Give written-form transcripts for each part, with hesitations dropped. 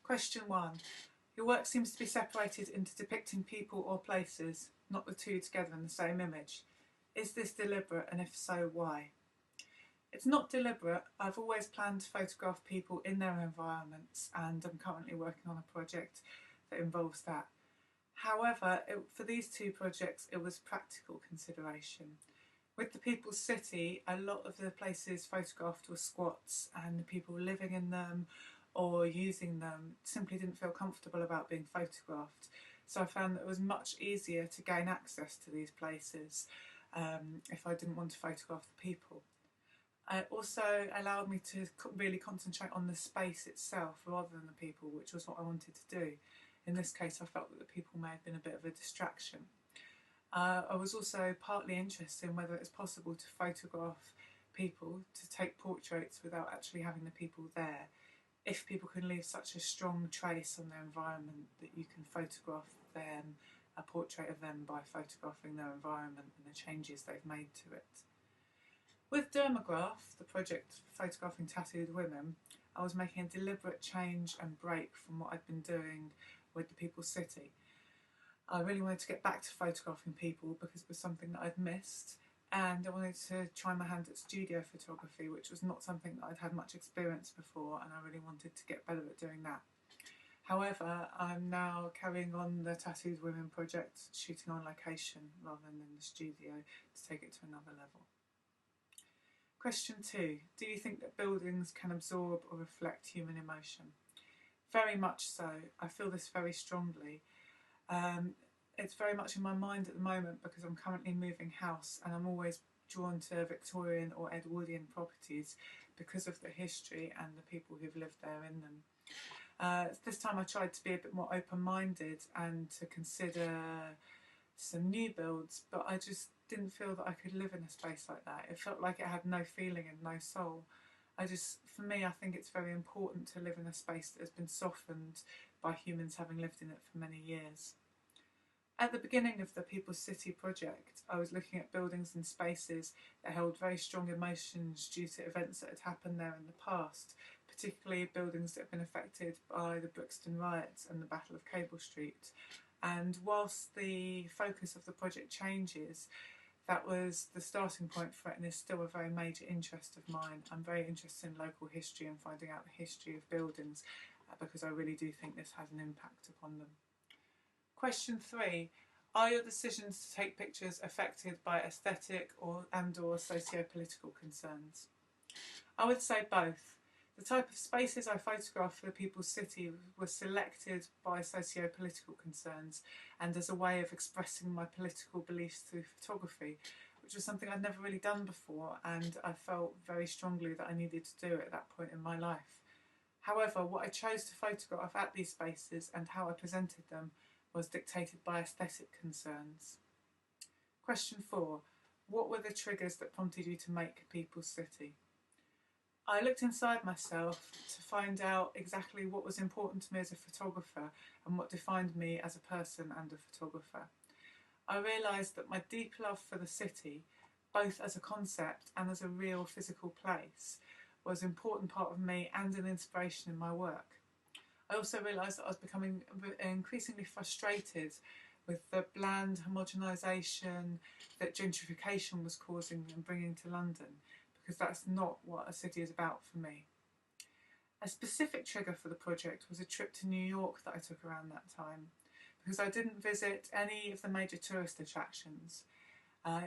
Question 1. Your work seems to be separated into depicting people or places, not the two together in the same image. Is this deliberate, and if so, why? It's not deliberate. I've always planned to photograph people in their environments, and I'm currently working on a project that involves that. However, for these two projects, it was practical consideration. With the People's City, a lot of the places photographed were squats, and the people living in them or using them simply didn't feel comfortable about being photographed. So I found that it was much easier to gain access to these places if I didn't want to photograph the people. It also allowed me to really concentrate on the space itself rather than the people, which was what I wanted to do. In this case, I felt that the people may have been a bit of a distraction. I was also partly interested in whether it's possible to photograph people, to take portraits without actually having the people there. If people can leave such a strong trace on their environment that you can photograph them, a portrait of them by photographing their environment and the changes they've made to it. With Dermograph, the project photographing tattooed women, I was making a deliberate change and break from what I'd been doing with the People's City. I really wanted to get back to photographing people because it was something that I'd missed, and I wanted to try my hand at studio photography, which was not something that I'd had much experience before, and I really wanted to get better at doing that. However, I'm now carrying on the Tattooed Women project, shooting on location rather than in the studio to take it to another level. Question 2. Do you think that buildings can absorb or reflect human emotion? Very much so. I feel this very strongly. It's very much in my mind at the moment because I'm currently moving house, and I'm always drawn to Victorian or Edwardian properties because of the history and the people who've lived there in them. This time I tried to be a bit more open-minded and to consider some new builds, but I just didn't feel that I could live in a space like that. It felt like it had no feeling and no soul. For me, I think it's very important to live in a space that has been softened by humans having lived in it for many years. At the beginning of the People's City project, I was looking at buildings and spaces that held very strong emotions due to events that had happened there in the past, particularly buildings that have been affected by the Brixton riots and the Battle of Cable Street. And whilst the focus of the project changes, that was the starting point for it and is still a very major interest of mine. I'm very interested in local history and finding out the history of buildings because I really do think this has an impact upon them. Question 3. Are your decisions to take pictures affected by aesthetic and or socio-political concerns? I would say both. The type of spaces I photographed for the People's City were selected by socio-political concerns and as a way of expressing my political beliefs through photography, which was something I'd never really done before, and I felt very strongly that I needed to do it at that point in my life. However, what I chose to photograph at these spaces and how I presented them was dictated by aesthetic concerns. Question 4. What were the triggers that prompted you to make People's City? I looked inside myself to find out exactly what was important to me as a photographer and what defined me as a person and a photographer. I realised that my deep love for the city, both as a concept and as a real physical place, was an important part of me and an inspiration in my work. I also realised that I was becoming increasingly frustrated with the bland homogenisation that gentrification was causing and bringing to London, because that's not what a city is about for me. A specific trigger for the project was a trip to New York that I took around that time, because I didn't visit any of the major tourist attractions.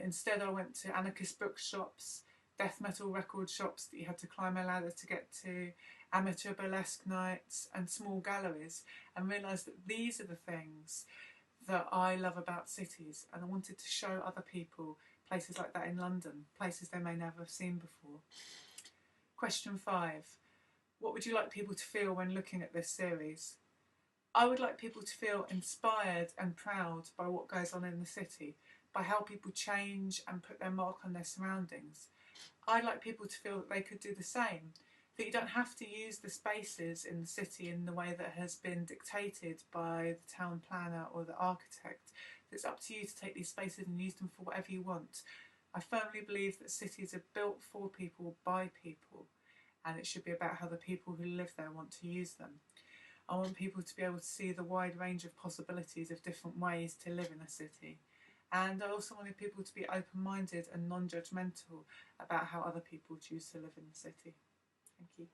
Instead, I went to anarchist bookshops, death metal record shops that you had to climb a ladder to get to, amateur burlesque nights and small galleries, and realised that these are the things that I love about cities, and I wanted to show other people places like that in London, places they may never have seen before. Question 5. What would you like people to feel when looking at this series? I would like people to feel inspired and proud by what goes on in the city, by how people change and put their mark on their surroundings. I'd like people to feel that they could do the same, that you don't have to use the spaces in the city in the way that has been dictated by the town planner or the architect. It's up to you to take these spaces and use them for whatever you want. I firmly believe that cities are built for people by people, and it should be about how the people who live there want to use them. I want people to be able to see the wide range of possibilities of different ways to live in a city. And I also wanted people to be open-minded and non-judgmental about how other people choose to live in the city. Thank you.